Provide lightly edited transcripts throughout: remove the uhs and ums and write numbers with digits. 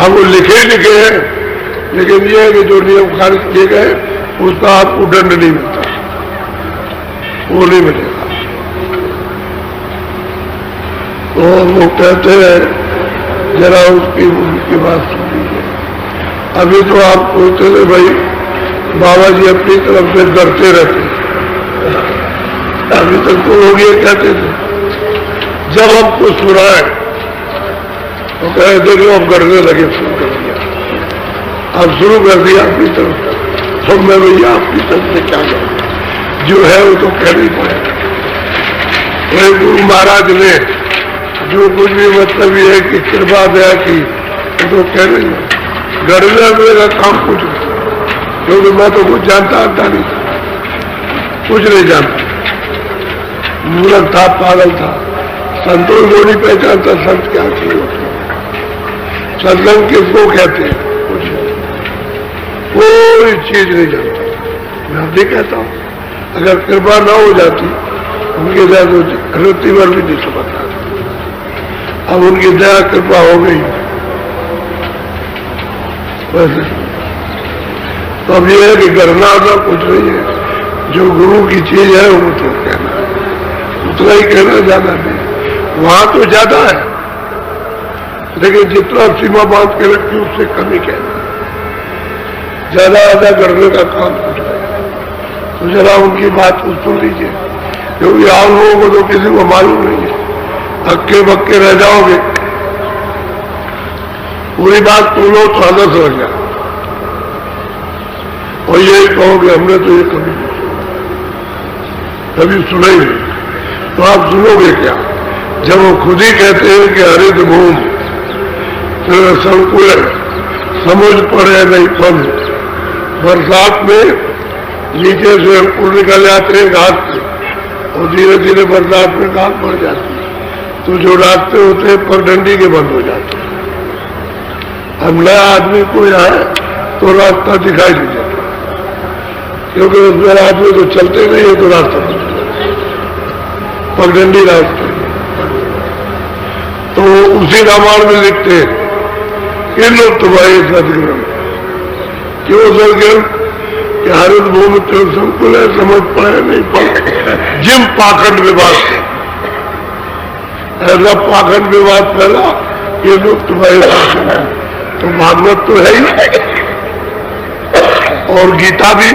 अब वो लिखे हैं, लेकिन ये है कि जो नियम खारिज किए गए उसका आपको दंड नहीं मिलता, वो नहीं मिलेगा। तो वो कहते हैं जरा उनकी बात सुन लीजिए। अभी तो आप सोचते थे भाई बाबा जी अपनी तरफ से डरते रहते, अभी तक तो लोग ये कहते थे, जब हमको सुनाए तो कहे देखो अब डरने लगे, शुरू कर दिया, अब शुरू कर दिया अपनी तरफ, तो मैं भैया अपनी तरफ से क्या करूं, जो है वो तो कहना ही पड़ेगा। वही गुरु महाराज ने जो कुछ भी मतलब ये है कि कृपा दया की, वो तो कहना ही डरने मेरा काम कुछ नहीं, क्योंकि मैं तो कुछ जानता नहीं था, कुछ नहीं जानता, मूर्ख था, पागल था, संतों को नहीं पहचानता संत क्या चीज होती है, सत्संग किसको कहते हैं, कुछ कोई चीज नहीं जानता। मैं भी कहता हूँ अगर कृपा न हो जाती उनकी दया तो रत्ती भर भी नहीं समझता, अब उनकी दया कृपा हो गई वैसे। तो अब ये है कि करना तो कुछ नहीं है, जो गुरु की चीज है वो तो कहना है, उतना ही कहना, ज्यादा नहीं। वहां तो ज्यादा है, लेकिन जितना सीमा बांध के रखी उससे कम ही कहना, ज्यादा ज्यादा करने का काम कुछ नहीं। तो जरा उनकी बात को सुन लीजिए, क्योंकि आप लोगों को तो किसी को मालूम नहीं है, हक्के बक्के रह जाओगे, पूरी बात सुन लो तो आदत रह जाए और यही कहोगे हमने तो ये कभी सुना ही नहीं। तो आप सुनोगे क्या जब वो खुद ही कहते हैं कि हरित भूम संकुल समझ पड़े नहीं फल, बरसात में नीचे से अंकुर निकल जाते हैं घास से और धीरे धीरे बरसात में घास बढ़ जाती है, तो जो रास्ते होते हैं पगडंडी के बंद हो जाते हैं। अब नया आदमी कोई आए तो रास्ता दिखाई नहीं देता, क्योंकि उसमें आदमी तो चलते नहीं है तो रास्ता बंद हो जाता है, पगडंडी रास्ते। तो उसी रामायण में लिखते हैं कि लोग तुम्हारे सदग्रह क्यों सदग्रह कि हरित भूमि तो संकुल है, समझ पाए नहीं पाए, जिम पाखंड विवाद से ऐसा पाखंड विवाद फैला कि लोग तुम्हारे तो भागवत तो है ही और गीता भी,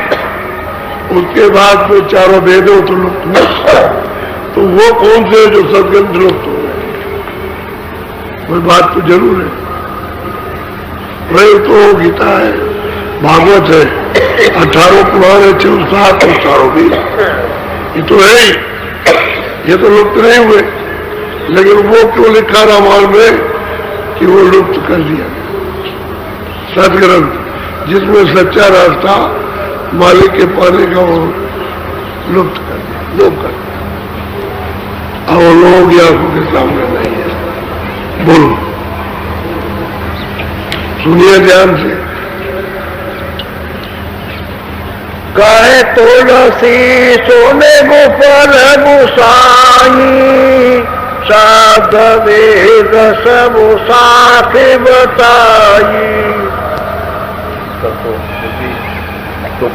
उसके बाद में चारों वेदों तो लुप्त हुए, तो वो कौन से जो सदग्रंथ लुप्त हो गए, कोई बात तो जरूर है। वही तो गीता है, भागवत है, 18 पुराण है, 7 और चारों भी, ये तो है ही, ये तो लुप्त नहीं हुए। लेकिन वो क्यों लिखा रामायण में कि वो लुप्त कर दिया सदग्रंथ, जिसमें सच्चा रास्ता मालिक के पाने का वो लुप्त कर दिया, लोग कर दिया। अब वो लोगों की आंखों के सामने नहीं है। बोलो, सुनिए ध्यान से। कहे तुलसी सोने गोपाल गुसाई, शब्द वेद सब साथ बताई। तो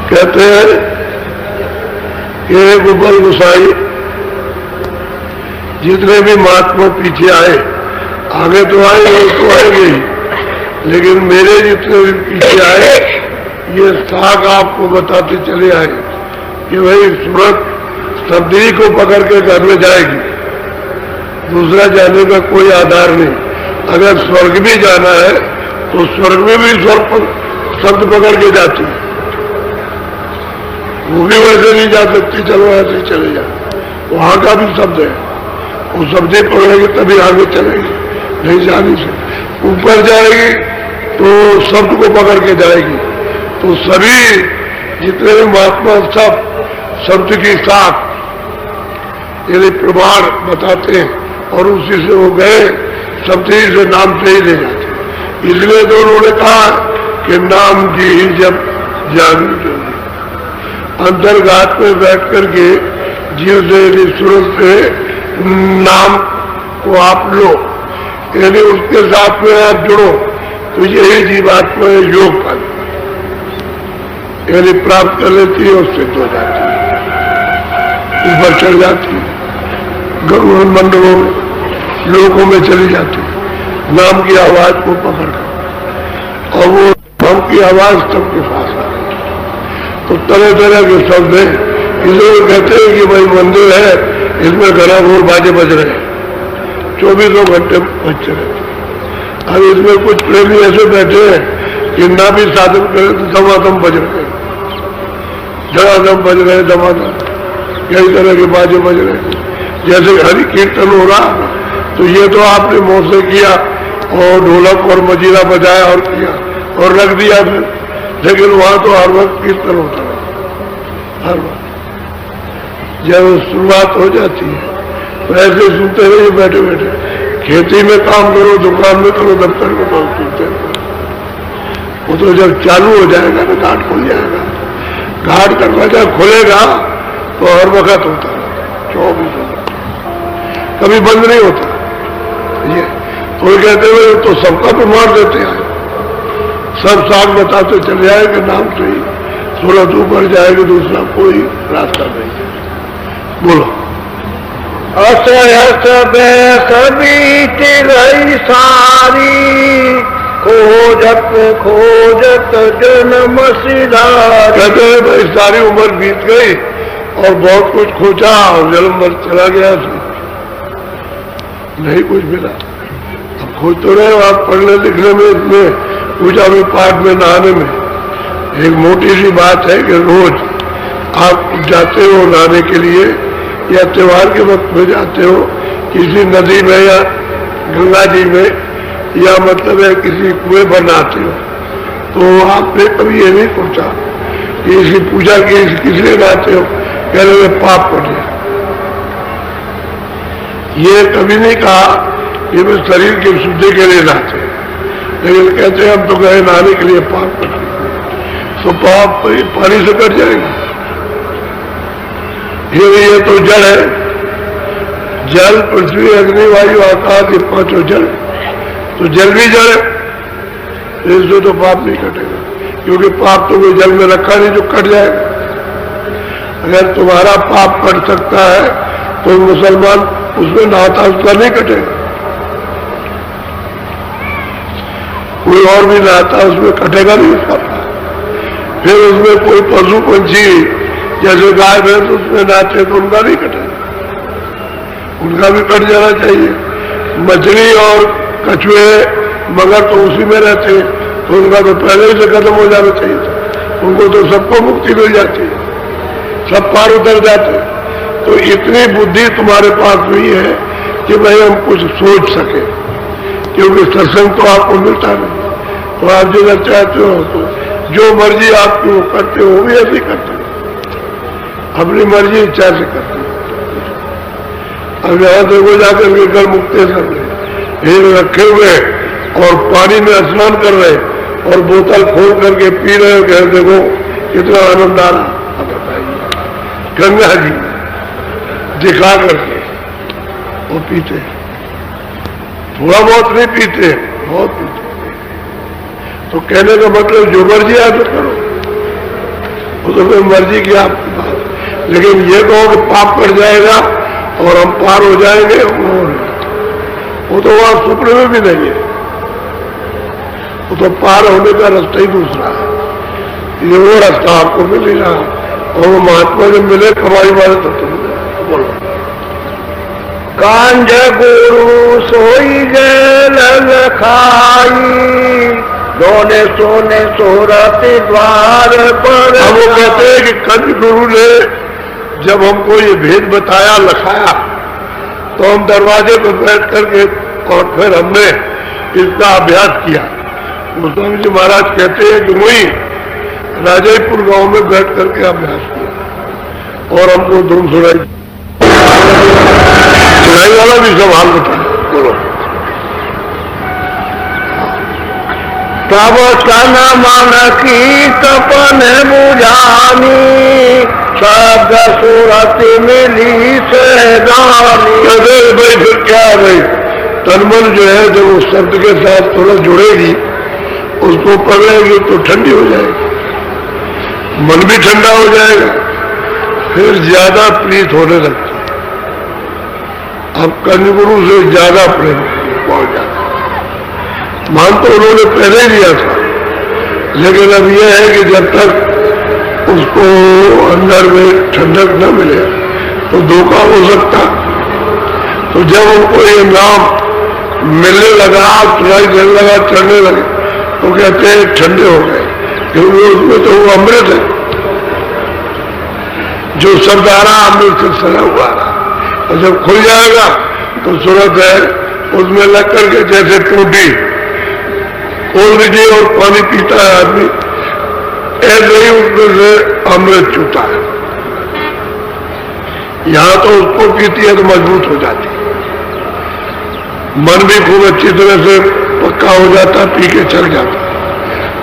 कहते हैं कि गोपाल गुसाई जितने भी महात्मा पीछे आए, आगे तो आए और तो आएंगे ही, लेकिन मेरे जितने भी पीछे आए ये साख आपको बताते चले आए कि भाई सूरत शब्दी को पकड़ के घर में जाएगी, दूसरा जाने का कोई आधार नहीं। अगर स्वर्ग भी जाना है तो स्वर्ग में भी शब्द पकड़ के जाती है, वो भी वैसे नहीं जा सकती, चलो ऐसे ही चले जाए, वहां का भी शब्द है, वो शब्द पकड़ेगी तभी आगे चलेगी, नहीं जाने से ऊपर जाएगी तो शब्द को पकड़ के जाएगी। तो सभी जितने भी महात्मा सब शब्द की साथ यदि प्रमाण बताते हैं और उसी से वो गए, शब्द ही से नाम से ही ले जाते। इसलिए तो उन्होंने कहा कि नाम की ही जब जानी जोगी, अंतर्घात में बैठ करके जीव से यदि सूरत से नाम को आप लो, यानी उसके साथ में आप जुड़ो तो यही जीवात्मा योग पाती, यानी प्राप्त कर लेती है और सिद्ध हो जाती है, ऊपर चढ़ जाती है, गरुड़ मंडलों में लोगों में चली जाती है नाम की आवाज को पकड़कर, और वो नाम की आवाज सबके पास आ गई। तो तरह तरह के शब्द हैं, इसलिए कहते हैं कि भाई मंदिर है, इसमें घना घोर बाजे बज रहे हैं, 24 घंटे बजते रहते। अब इसमें कुछ प्रेमी ऐसे बैठे हैं कि ना भी साधन करे तो दमादम बज रहे हैं, धड़ाधम बज रहे, दमादम कई तरह के बाजे बज रहे हैं। जैसे हरि कीर्तन हो रहा तो ये तो आपने मुंह से किया और ढोलक और मजीरा बजाया और किया और रख दिया फिर, लेकिन वहां तो हर वक्त कीर्तन होता है, हर वक्त। जब शुरुआत हो जाती है तो ऐसे सुनते रहिए बैठे बैठे, खेती में काम करो, दुकान में करो, दफ्तर में करो, सुनते रहो। वो तो जब चालू हो जाएगा ना, घाट खुल जाएगा, घाट दरवाजा खुलेगा तो हर वक्त होता है, 24 घंटे, कभी बंद नहीं होता। ये तो कहते हुए तो सबका प्रमाण देते हैं, सब साथ बताते चले जाएंगे, नाम से ही सूरत ऊपर जाएगी, दूसरा कोई रास्ता नहीं है। बोलो। असहस बीत गई सारी, खोजत खोजत जन्म सिधारी। कहते हैं भाई सारी उम्र बीत गई और बहुत कुछ खोजा और जन्म भर चला गया, नहीं कुछ मिला। अब खोज तो रहे हो आप, पढ़ने लिखने में, इसमें पूजा में, पाठ में, नहाने में। एक मोटी सी बात है कि रोज आप जाते हो नहाने के लिए या त्योहार के वक्त में जाते हो किसी नदी में या गंगा जी में, या मतलब है किसी कुएं पर नहाते हो, तो आपने कभी ये नहीं सोचा कि इसकी पूजा की किस लिए नहाते हो, कहने में पाप कर दिया। ये कभी नहीं कहा कि मैं शरीर की शुद्धि के लिए नहाते, लेकिन कहते हैं हम तो गए नहाने के लिए पाप कर दिया, तो पाप पानी से कट जाएगा। ये तो जल है, जल, पृथ्वी, अग्नि, वायु, आकाश, ये पांचों जल, तो जल भी जल है, इससे तो पाप नहीं कटेगा, क्योंकि पाप तो कोई जल में रखा नहीं जो कट जाएगा। अगर तुम्हारा पाप कट सकता है तो मुसलमान उसमें नहाता, उसका नहीं कटेगा। कोई और भी नहाता, उसमें कटेगा नहीं उसका पाप। फिर उसमें कोई पशु पंछी जैसे गाय भैंस उसमें नहाते तो उनका नहीं कटेगा, उनका भी कट जाना चाहिए। मछली और कछुए मगर तो उसी में रहते हैं, तो उनका तो पहले ही से खत्म हो जाना चाहिए था, उनको तो सबको मुक्ति मिल जाती है, सब पार उतर जाते। तो इतनी बुद्धि तुम्हारे पास नहीं है कि भाई हम कुछ सोच सके, क्योंकि सत्संग तो आपको मिलता नहीं। तो आप जो चाहते हो तो जो मर्जी आपकी वो करते हो, वो भी ऐसे करते हो, अपनी मर्जी इच्छा से करते हो। अब यहां देखो जाकर के कल मुक्तेश्वर में हीर रखे हुए और पानी में स्नान कर रहे और बोतल खोल करके पी रहे हो, कह देखो कितना आनंद आ रहा। गंगा जी दिखा करके वो पीते, थोड़ा बहुत नहीं पीते, बहुत पीते। तो कहने का मतलब जो मर्जी है तो करो, वो तो कोई मर्जी की आपकी बात, लेकिन ये कहो कि पाप कर जाएगा और हम पार हो जाएंगे, वो तो वहां सुपने में भी नहीं है। वो तो पार होने का रास्ता ही दूसरा है, ये वो रास्ता आपको मिल ही रहा, और वो महात्मा जब मिले कमाई वाले तो तुम बोलो। कांज गुरु सोई गए खाई, दोने सोने सोरत द्वार पर। हम वो कहते हैं कि कंज गुरु ने जब हमको ये भेद बताया, लखाया, तो हम दरवाजे पर बैठ करके और फिर हमने इसका अभ्यास किया। गोस्वामी जी महाराज कहते हैं कि वही राजयपुर गांव में बैठ करके अभ्यास किया और हमको धुन सुनाई वाला भी सब हाल बताया। बोलो। तब सन मन की तपन बुझानी, शब्द सूरत मिली से गानी। कहते भाई फिर क्या है भाई, तनमन जो है जब उस शब्द के साथ थोड़ा जुड़ेगी, उसको पकड़ेगी तो ठंडी हो जाएगी, मन भी ठंडा हो जाएगा, फिर ज्यादा प्रीत होने लगती है। अब कंजगुरु से ज्यादा प्रेम पहुंच जाता। मान तो उन्होंने पहले ही लिया था, लेकिन अब यह है कि जब तक उसको अंदर में ठंडक न मिले तो धोखा हो सकता। तो जब उनको ये नाम मिलने लगा, सुनाई देने लगा, चढ़ने लगे, तो कहते हैं ठंडे हो गए, क्योंकि उसमें तो वो अमृत है, जो शब्द आ रहा अमृत से सना हुआ रहा। और जब खुल जाएगा तो सूरत है उसमें लग करके जैसे टूटी खोल दीजिए और पानी पीता है आदमी, ऐसे ही उसमें से अमृत चूता है। यहां तो उसको पीती है तो मजबूत हो जाती है, मन भी खूब अच्छी तरह से पक्का हो जाता, पी के चल जाता,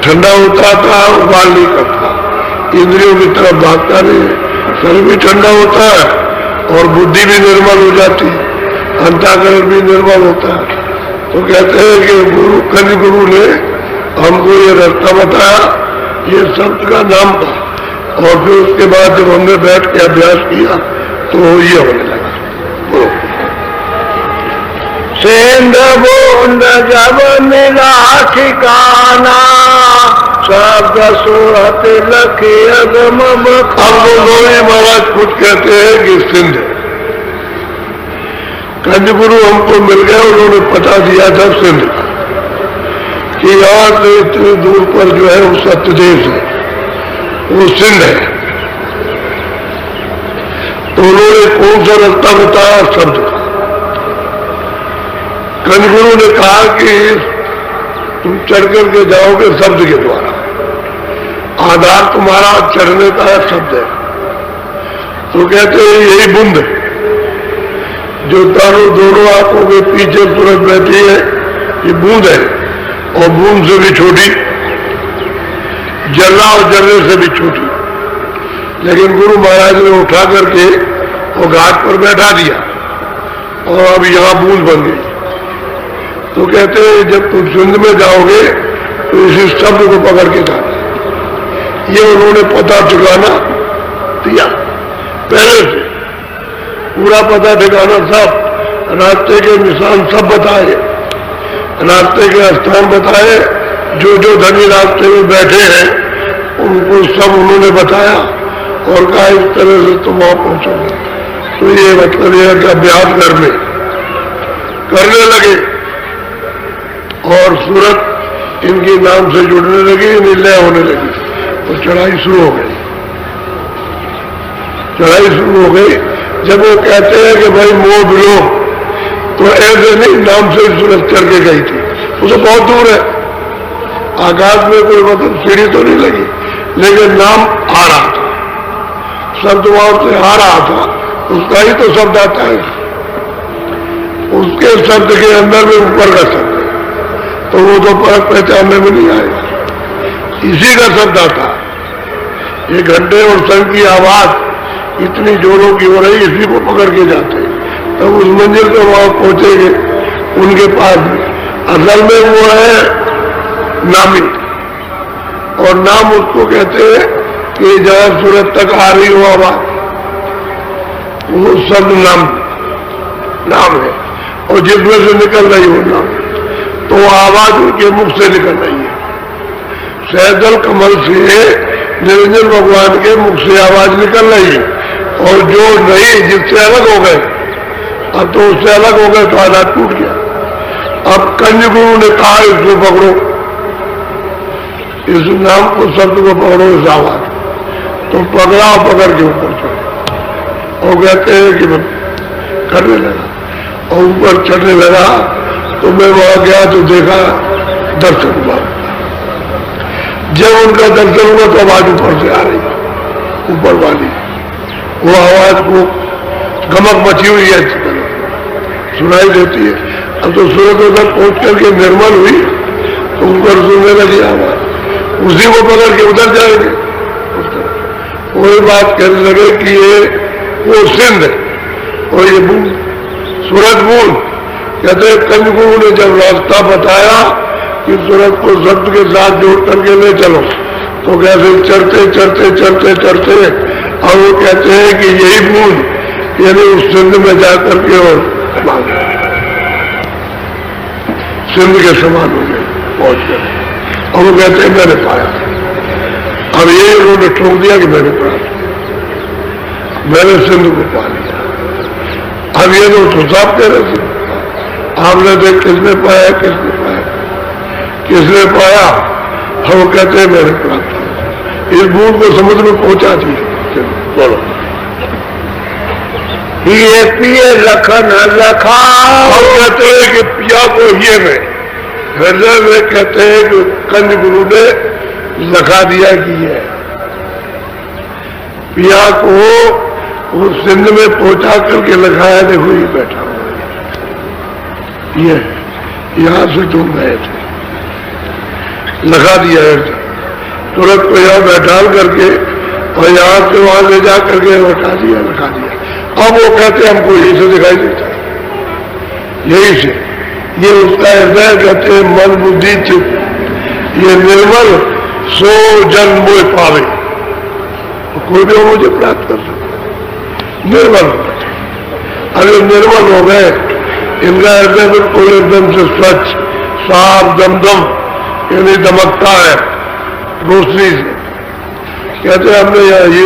ठंडा होता था, उबाल नहीं करता, इंद्रियों की तरफ भागता नहीं है, शरीर भी ठंडा होता है और बुद्धि भी निर्मल हो जाती है, अंतःकरण भी निर्मल होता है। तो कहते हैं कि गुरु कलि गुरु ने हमको ये रास्ता बताया, ये शब्द का नाम था, और फिर उसके बाद जब हमने बैठ के अभ्यास किया तो ये होने लगा। सेंध बूंद जब मिला ठिकाना, शब्द सूरत लखी अगम बखाना। महाराज खुद कहते हैं कि सिंध कंजगुरु हमको मिल गया, उन्होंने पता दिया था सिंध का कि यहाँ से इतनी दूर पर जो है वो सत्यदेव है, वो सिंध है। तो उन्होंने कौन सा रास्ता बताया? शब्द का। कंजगुरु ने कहा कि तुम चढ़ करके जाओगे शब्द के द्वारा, आधार तुम्हारा चढ़ने का शब्द है। तो कहते हैं यही बूंद है जो दोनों आंखों के पीछे सूरज बैठी है, ये बूंद है, और बूंद से भी छोटी, जलना और जलने से भी छोटी। लेकिन गुरु महाराज ने उठा करके वो घाट पर बैठा दिया और अब यहां बूंद बन गई। तो कहते हैं जब तुम सिंध में जाओगे तो इसी शब्द को पकड़ के जाना। ये उन्होंने पता ठिकाना दिया पहले से, पूरा पता ठिकाना सब, रास्ते के निशान सब बताए, रास्ते के स्थान बताए, जो जो धनी रास्ते में बैठे हैं उनको सब उन्होंने बताया और कहा इस तरह से तुम वहां पहुंचोगे। तो ये मतलब यह कि अभ्यास करने लगे और सूरत इनके नाम से जुड़ने लगी, निलय होने लगी, तो चढ़ाई शुरू हो गई। चढ़ाई शुरू हो गई। जब वो कहते हैं कि भाई मोह बिलो, तो ऐसे नहीं, नाम से सूरत चढ़ के गई थी, वो तो बहुत दूर है, आकाश में कोई मतलब सीढ़ी तो नहीं लगी, लेकिन नाम आ रहा था, शब्द वहां से आ रहा था, उसका ही तो शब्द आता है, उसके शब्द के अंदर में ऊपर का शब्द है, तो वो तो परख पहचानने में नहीं आएगा, इसी का शब्द आता है। ये घंटे और शंख की आवाज इतनी जोरों की हो रही, इसी को पकड़ के जाते हैं, तब उस मंजिल पे वहां पहुंचेंगे उनके पास में। असल में वो है नामी, और नाम उसको कहते हैं कि जहां सूरत तक आ रही हो आवाज, वो शब्द नाम है, और जिसमें से निकल रही हो नाम, तो वो आवाज उनके मुख से निकल रही है। सहजल कमल से निरंजन भगवान के मुख से आवाज निकल रही है, और जो नहीं, जिससे अलग हो गए, अब तो उससे अलग हो गए तो आधार टूट गया। अब कंजगुरु ने कहा इसको पकड़ो, इस नाम को, शब्द को पकड़ो, इस आवाज तो पकड़ा, पकड़ के ऊपर चढ़ो, और कहते हैं कि करने लगा और ऊपर चढ़ने लगा। तो मैं वहां गया तो देखा दर्शन हुआ। जब उनका दर्शन हुआ तो आवाज ऊपर से आ रही, ऊपर वाली, वो आवाज को गमक मची हुई है, अच्छी तरह सुनाई देती है। अब तो सूरत उधर पहुंच करके निर्मल हुई तो ऊपर सुनने लगी आवाज, उसी को पकड़ के उधर जाएंगे। वही बात कहने लगे कि ये वो सिंध है और ये बूंद, सूरत बूंद, कहते हैं कंजगुरु ने जब रास्ता बताया कि सूरत को शब्द के साथ जोड़ करके ले चलो, तो कैसे चढ़ते चढ़ते चढ़ते चढ़ते, और वो कहते हैं कि यही बूंद यानी उस सिंध में जाकर के और सिंध के समान हो गए पहुंच गए। और वो कहते हैं मैंने पाया। अब ये उन्होंने ठोक दिया कि मैंने पढ़ा, मैंने सिंध को पा लिया। अब ये तो साफ कह रहे थे, आपने देख किसने पाया, किसने पाया, किसने पाया। हम कहते हैं मैंने प्राप्त किया। इस बूंद को समुद्र में पहुंचा दिया। बोलो, ये पिए लखन लखा। हम कहते हैं कि पिया को ये में हृदय में कहते हैं कि कंज गुरु ने लखा दिया कि ये पिया को वो सिंध में पहुंचा करके लगाया। देखो ये बैठा हुआ है, ये यहां से तुम गए थे, लगा दिया है तुरंत को यहां बैठाल करके और यहां से वहां ले जा करके बैठा दिया, लगा दिया। अब वो कहते हमको यही से दिखाई देता है, यही से ये उसका हृदय कहते हैं मन बुद्धि चित्त, ये निर्मल सो जन मोह पावे। कोई भी मुझे प्राप्त कर सकता, निर्मल हो गए। अगर निर्मल हो गए, इनका हृदय बिल्कुल एकदम से स्वच्छ साफ दमदम यानी दमकता है रोशनी से। कहते हमने ये